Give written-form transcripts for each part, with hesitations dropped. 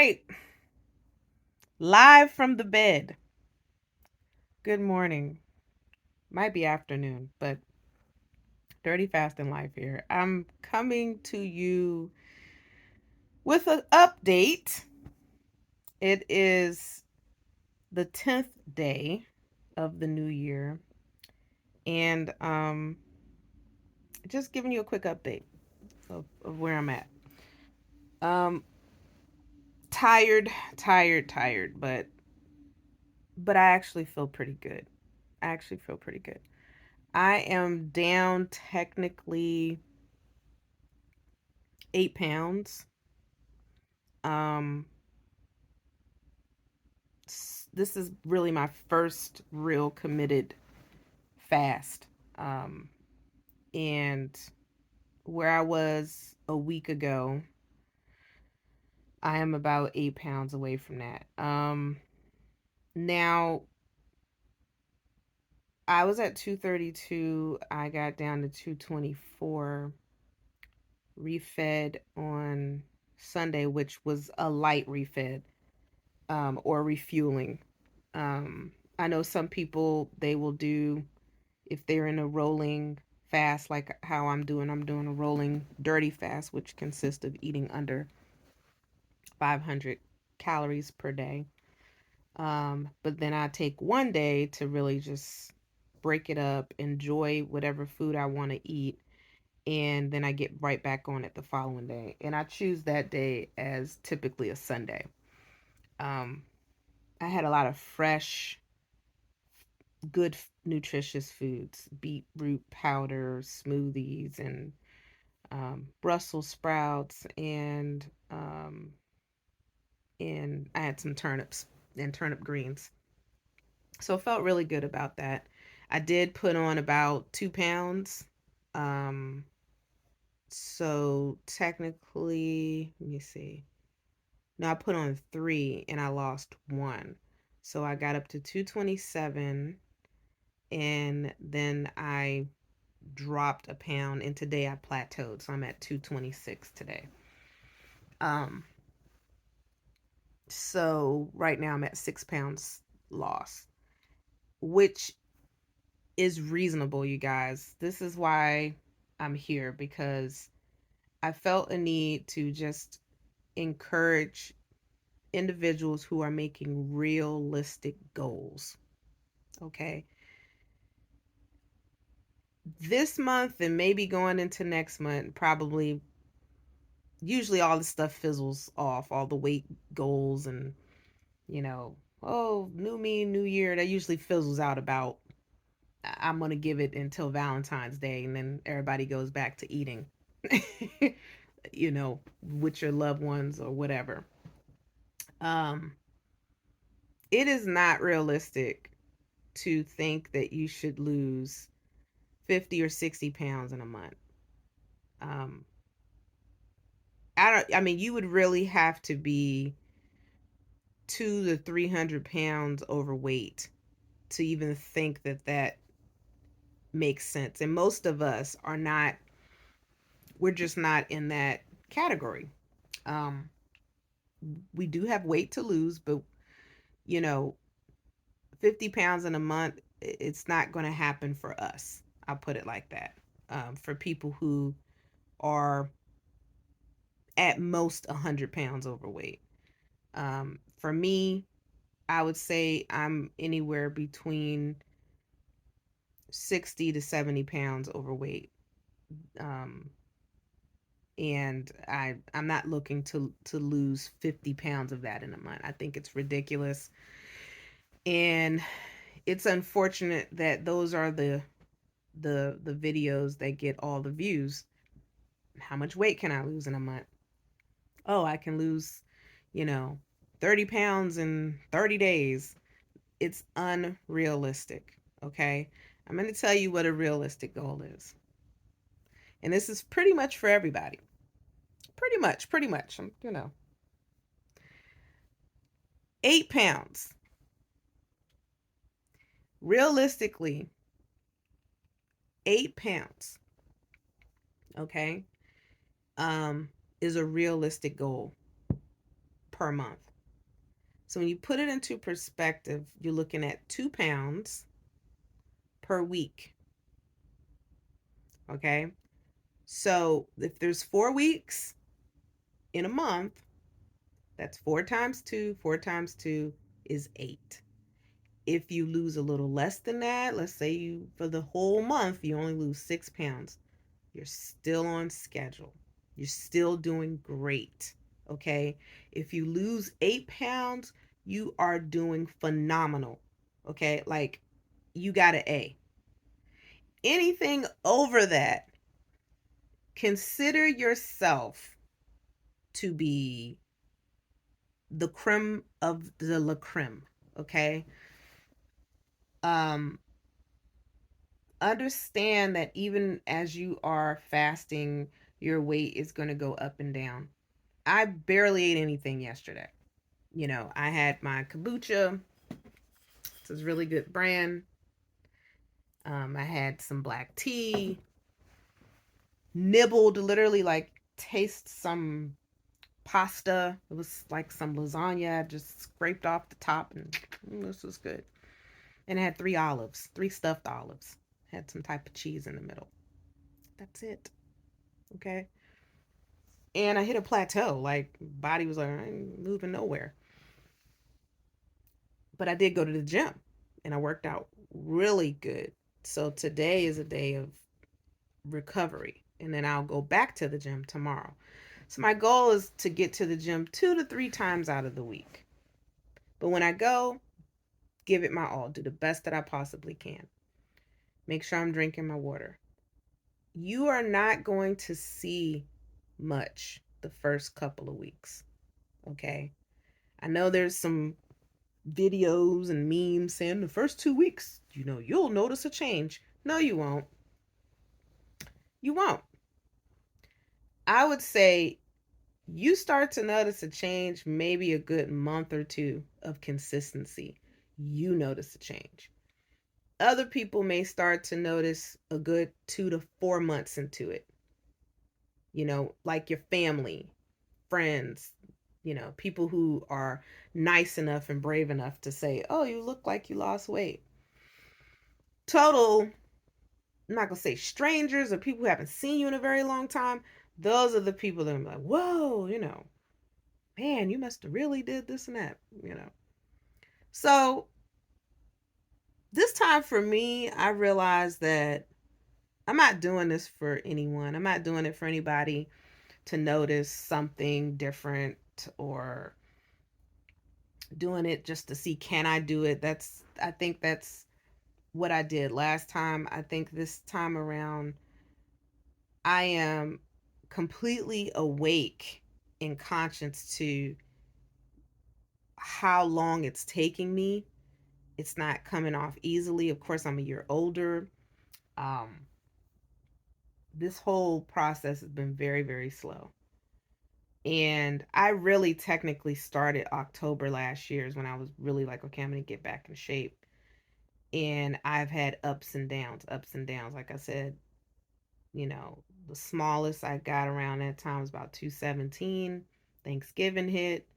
right. Live from the bed. Good morning. Might be afternoon, but Dirty Fast in Life here. I'm coming to you with an update. It is the 10th day of the new year, and just giving you a quick update of where I'm at. Um tired, but I actually feel pretty good. I am down technically 8 pounds. Um, this is really my first real committed fast. Um, and where I was a week ago, I am about 8 pounds away from that. Now I was at 232. I got down to 224. Refed on Sunday, which was a light refed, or refueling. I know some people, they will do, if they're in a rolling fast like how I'm doing a rolling dirty fast, which consists of eating under 500 calories per day. But then I take one day to really just break it up, enjoy whatever food I want to eat, and then I get right back on it the following day. And I choose that day as typically a Sunday. Um, I had a lot of fresh, good, nutritious foods: beetroot powder, smoothies, and Brussels sprouts, and I had some turnips and turnip greens. So I felt really good about that. I did put on about 2 pounds. Um, so technically, let me see. No, I put on three and I lost one. So I got up to 227, and then I dropped a pound, and today I plateaued. So I'm at 226 today. Um, so right now I'm at 6 pounds loss, which is reasonable, you guys. This is why I'm here, because I felt a need to just encourage individuals who are making realistic goals. Okay. This month and maybe going into next month, probably usually all this stuff fizzles off, all the weight goals and, oh, new me, new year, that usually fizzles out about, I'm going to give it until Valentine's Day, and then everybody goes back to eating, with your loved ones or whatever. Um, it is not realistic to think that you should lose 50 or 60 pounds in a month. Um, I mean, you would really have to be 200 to 300 pounds overweight to even think that that makes sense. And most of us are not, we're just not in that category. Um, we do have weight to lose, but you know, 50 pounds in a month, it's not going to happen for us. I'll put it like that. For people who are at most 100 pounds overweight. For me, I would say I'm anywhere between 60 to 70 pounds overweight. Um, and I'm not looking to lose 50 pounds of that in a month. I think it's ridiculous. And it's unfortunate that those are the videos that get all the views. How much weight can I lose in a month? Oh, I can lose, you know, 30 pounds in 30 days. It's unrealistic. Okay. I'm going to tell you what a realistic goal is. And this is pretty much for everybody. Pretty much. 8 pounds. Realistically, 8 pounds, okay, is a realistic goal per month. So when you put it into perspective, you're looking at 2 pounds per week. Okay. So if there's 4 weeks in a month, that's 4 times 2. 4 times 2 is 8. If you lose a little less than that, let's say you, for the whole month, you only lose 6 pounds, you're still on schedule. You're still doing great. Okay. If you lose 8 pounds, you are doing phenomenal. Okay. Like you got an A. Anything over that, consider yourself to be the creme of the la creme. Okay. Um, Understand that even as you are fasting, your weight is going to go up and down. I barely ate anything yesterday. I had my kombucha. It's a really good brand. I had some black tea, nibbled, literally like taste some pasta. It was like some lasagna, just scraped off the top, and this was good. And I had 3 olives, 3 stuffed olives. Had some type of cheese in the middle. That's it. Okay. And I hit a plateau. Like body was like, I ain't moving nowhere. But I did go to the gym and I worked out really good. So today is a day of recovery. And then I'll go back to the gym tomorrow. So my goal is to get to the gym 2 to 3 times out of the week. But when I go, give it my all, do the best that I possibly can. Make sure I'm drinking my water. You are not going to see much the first couple of weeks. Okay. I know there's some videos and memes saying the first 2 weeks, you'll notice a change. No, you won't. You won't. I would say you start to notice a change maybe a good month or two of consistency. You notice a change. Other people may start to notice a good 2 to 4 months into it. Like your family, friends, people who are nice enough and brave enough to say, oh, you look like you lost weight. Total, I'm not going to say strangers or people who haven't seen you in a very long time. Those are the people that are like, whoa, man, you must have really did this and that. So this time for me, I realized that I'm not doing this for anyone. I'm not doing it for anybody to notice something different or doing it just to see, can I do it? I think that's what I did last time. I think this time around I am completely awake in conscience to how long it's taking me. It's not coming off easily. Of course, I'm a year older. Um, this whole process has been very, very slow. And I really technically started October last year is when I was really like, okay, I'm going to get back in shape. And I've had ups and downs, ups and downs. Like I said, the smallest I got around that time was about 217. Thanksgiving hit.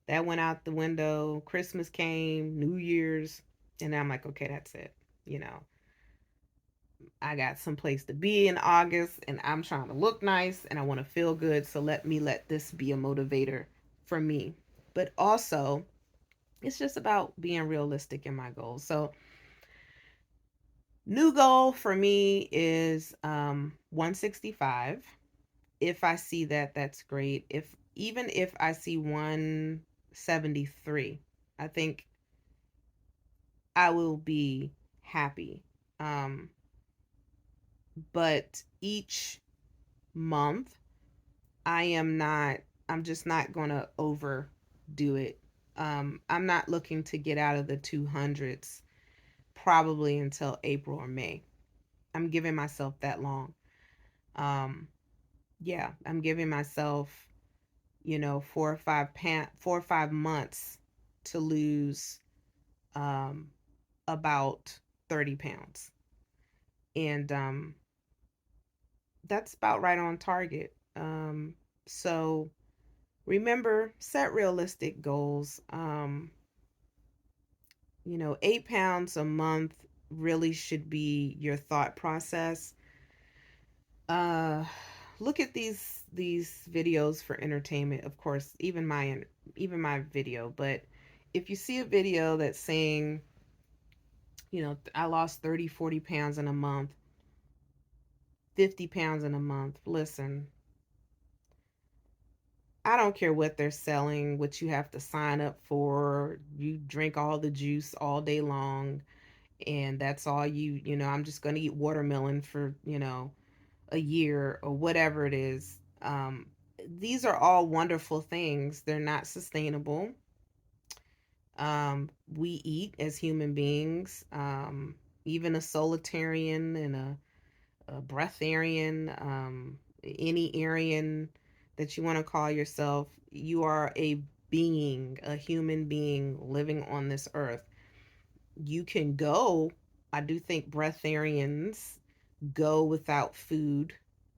That went out the window. Christmas came, New Year's. And I'm like, okay, that's it. You know, I got someplace to be in August and I'm trying to look nice and I want to feel good. So let this be a motivator for me. But also, it's just about being realistic in my goals. So, new goal for me is 165. If I see that, that's great. If I see 173, I think I will be happy. Um, but each month I'm just not going to overdo it. I'm not looking to get out of the 200s probably until April or May. I'm giving myself that long. Um, yeah, I'm giving myself, 4 or 5 months to lose um, about 30 pounds. And that's about right on target. So Remember, set realistic goals. 8 pounds a month really should be your thought process. uh Look at these videos for entertainment, of course, even my video. But if you see a video that's saying, I lost 30, 40 pounds in a month, 50 pounds in a month, listen, I don't care what they're selling, what you have to sign up for. You drink all the juice all day long, and that's all I'm just going to eat watermelon for, a year or whatever it is. These are all wonderful things. They're not sustainable. We eat as human beings. Even a solitarian and a breatharian, any Aryan that you want to call yourself, you are a being, a human being living on this earth. You can go, I do think breatharians go without food,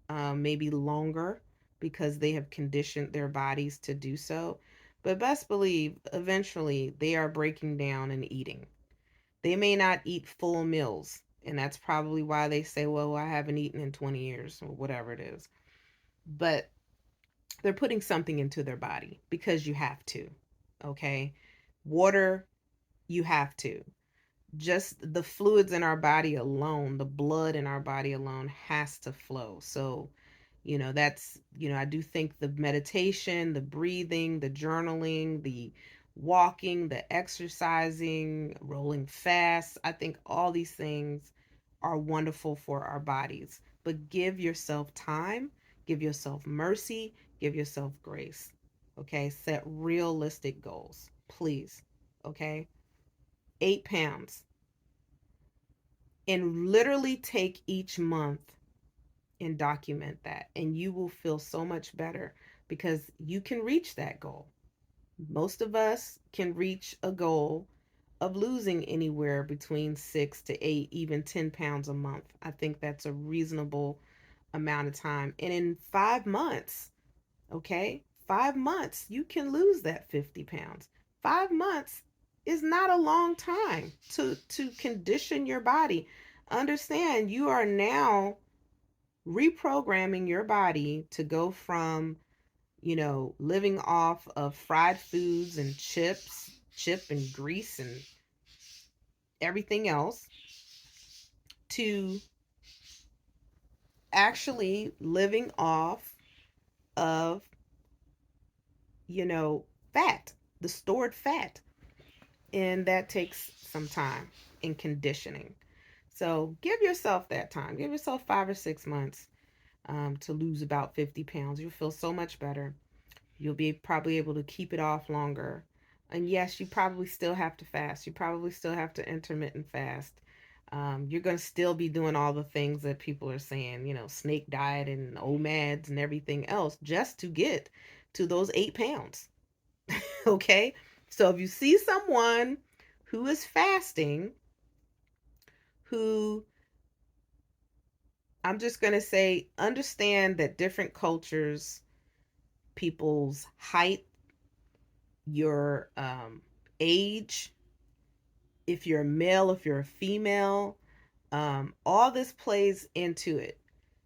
maybe longer because they have conditioned their bodies to do so. But best believe eventually they are breaking down and eating. They may not eat full meals, and that's probably why they say, well, I haven't eaten in 20 years or whatever it is. But they're putting something into their body because you have to. Okay? Water, you have to. Just the fluids in our body alone, the blood in our body alone has to flow. So, I do think the meditation, the breathing, the journaling, the walking, the exercising, rolling fast, I think all these things are wonderful for our bodies. But give yourself time, give yourself mercy, give yourself grace. Okay? Set realistic goals, please. Okay? 8 pounds. And literally take each month and document that, and you will feel so much better because you can reach that goal. Most of us can reach a goal of losing anywhere between 6 to 8, even 10 pounds a month. I think that's a reasonable amount of time. And in 5 months, okay, 5 months, you can lose that 50 pounds. 5 months is not a long time to condition your body. Understand, you are now reprogramming your body to go from, living off of fried foods and chip and grease and everything else, to actually living off of, you know, fat, the stored fat. And that takes some time in conditioning. So give yourself that time. Give yourself 5 or 6 months, to lose about 50 pounds. You'll feel so much better. You'll be probably able to keep it off longer. And yes, you probably still have to fast. You probably still have to intermittent fast. You're going to still be doing all the things that people are saying, snake diet and OMADs and everything else just to get to those 8 pounds. Okay? So if you see someone who is fasting, who, I'm just going to say, understand that different cultures, people's height, your age, if you're a male, if you're a female, all this plays into it.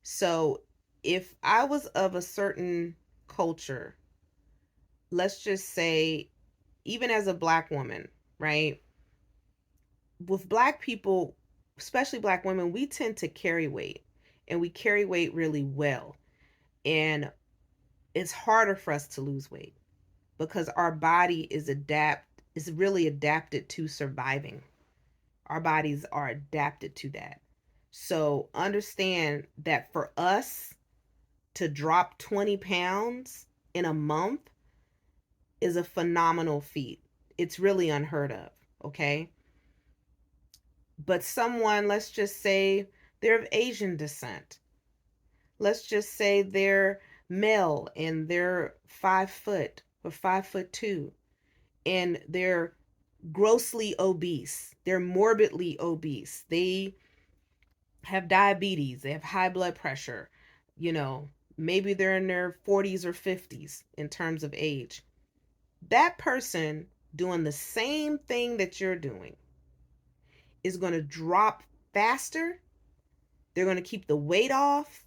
So if I was of a certain culture, let's just say, even as a black woman, right? With black people, especially black women, we tend to carry weight, and we carry weight really well. And it's harder for us to lose weight because our body is really adapted to surviving. Our bodies are adapted to that. So understand that for us to drop 20 pounds in a month is a phenomenal feat. It's really unheard of, okay? But someone, let's just say they're of Asian descent. Let's just say they're male and they're 5 foot or 5'2", and they're grossly obese. They're morbidly obese. They have diabetes. They have high blood pressure. You know, Maybe they're in their 40s or 50s in terms of age. That person doing the same thing that you're doing is going to drop faster. They're going to keep the weight off.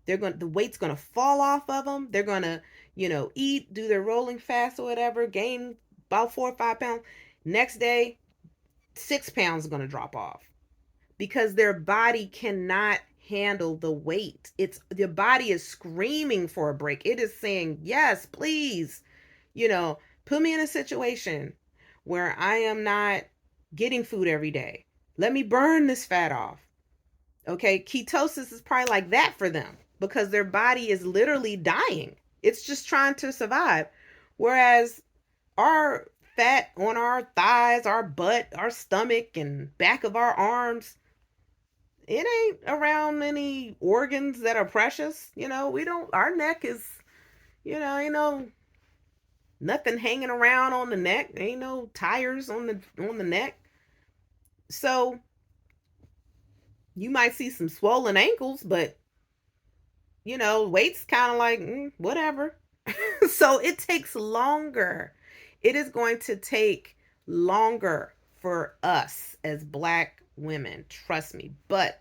The weight's going to fall off of them. They're going to, eat, do their rolling fast or whatever, gain about 4 or 5 pounds. Next day, 6 pounds is going to drop off because their body cannot handle the weight. It's their body is screaming for a break. It is saying, yes, please, you know, put me in a situation where I am not getting food every day. Let me burn this fat off. Okay, ketosis is probably like that for them because their body is literally dying. It's just trying to survive. Whereas our fat on our thighs, our butt, our stomach, and back of our arms, it ain't around any organs that are precious. We don't, our neck is, ain't no nothing hanging around on the neck. Ain't no tires on the neck. So you might see some swollen ankles, but weight's kind of like whatever. So it takes longer. It is going to take longer for us as Black women, trust me. But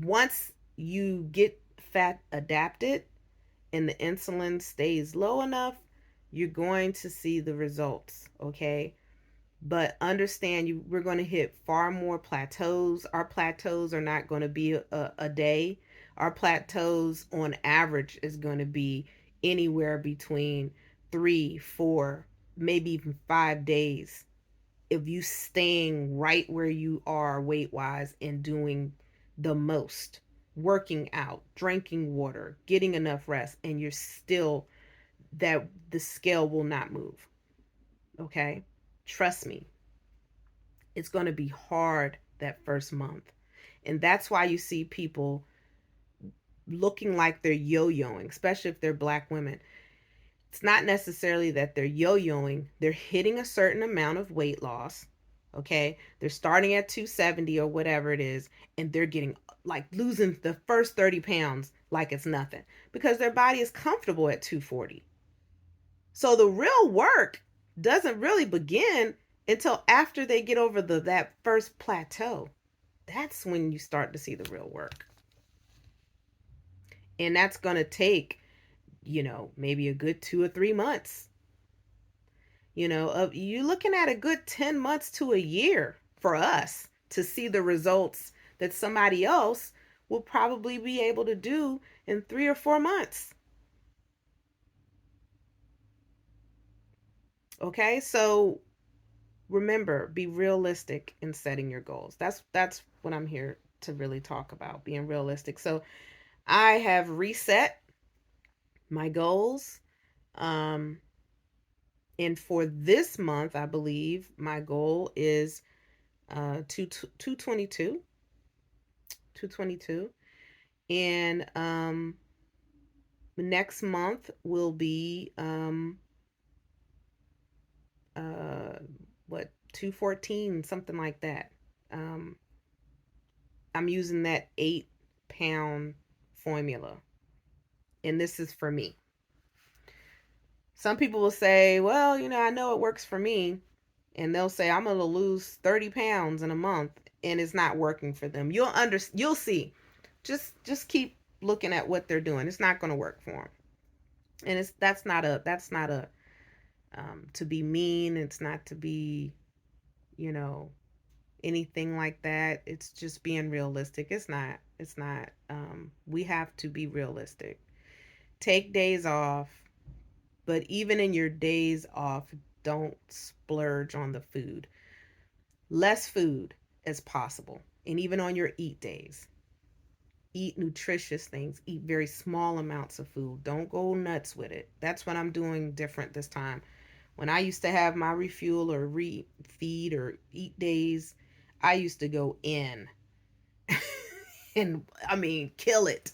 once you get fat adapted and the insulin stays low enough, you're going to see the results, okay? But understand we're going to hit far more plateaus. Our plateaus are not going to be a day. Our plateaus on average is going to be anywhere between 3, 4, maybe even 5 days if you staying right where you are weight wise and doing the most, working out, drinking water, getting enough rest, and you're still, that the scale will not move. Okay, trust me, it's going to be hard that first month. And that's why you see people looking like they're yo-yoing, especially if they're Black women. It's not necessarily that they're yo-yoing, they're hitting a certain amount of weight loss. Okay, they're starting at 270 or whatever it is, and they're getting like losing the first 30 pounds like it's nothing because their body is comfortable at 240. So the real work doesn't really begin until after they get over that first plateau. That's when you start to see the real work. And that's going to take, maybe a good 2 or 3 months. You're looking at a good 10 months to a year for us to see the results that somebody else will probably be able to do in 3 or 4 months. Okay, so remember, be realistic in setting your goals. That's what I'm here to really talk about, being realistic. So I have reset my goals. Um, and for this month, I believe my goal is 222, 222. And next month will be uh what, 214, something like that. Um, I'm using that 8 pound formula, and this is for me. Some people will say, well, I know it works for me. And they'll say, I'm going to lose 30 pounds in a month, and it's not working for them. You'll see. Just keep looking at what they're doing. It's not going to work for them. And that's not a to be mean. It's not to be, you know, anything like that. It's just being realistic. It's not we have to be realistic. Take days off. But even in your days off, don't splurge on the food. Less food as possible. And even on your eat days, eat nutritious things. Eat very small amounts of food. Don't go nuts with it. That's what I'm doing different this time. When I used to have my refuel or refeed or eat days, I used to go in and I mean kill it.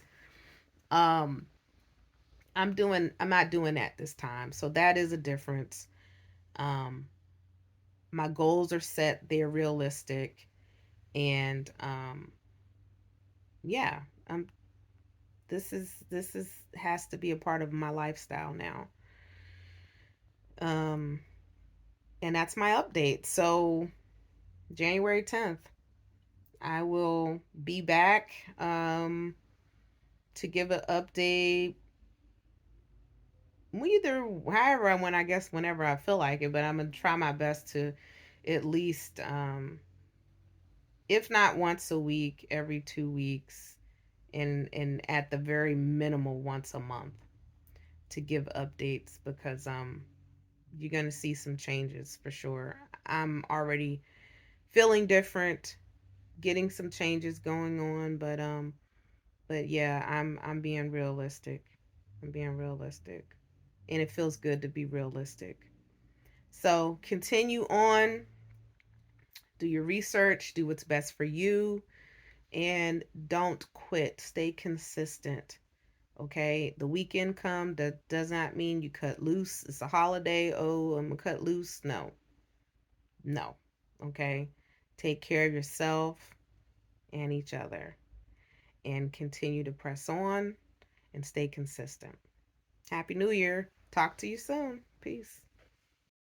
Um I'm not doing that this time. So that is a difference. Um my goals are set, they're realistic, and yeah, I'm This is has to be a part of my lifestyle now. Um, and that's my update. So January 10th, I will be back to give an update. Either however, when I guess whenever I feel like it, but I'm gonna try my best to at least, if not once a week, every 2 weeks, and at the very minimal once a month to give updates because you're gonna see some changes for sure. I'm already feeling different, getting some changes going on, but yeah, I'm being realistic. I'm being realistic. And it feels good to be realistic. So continue on, do your research, do what's best for you, and don't quit. Stay consistent. Okay, the weekend come, that does not mean you cut loose. It's a holiday. Oh, I'm gonna cut loose. No, no. Okay, take care of yourself and each other, and continue to press on and stay consistent. Happy New Year. Talk to you soon. Peace.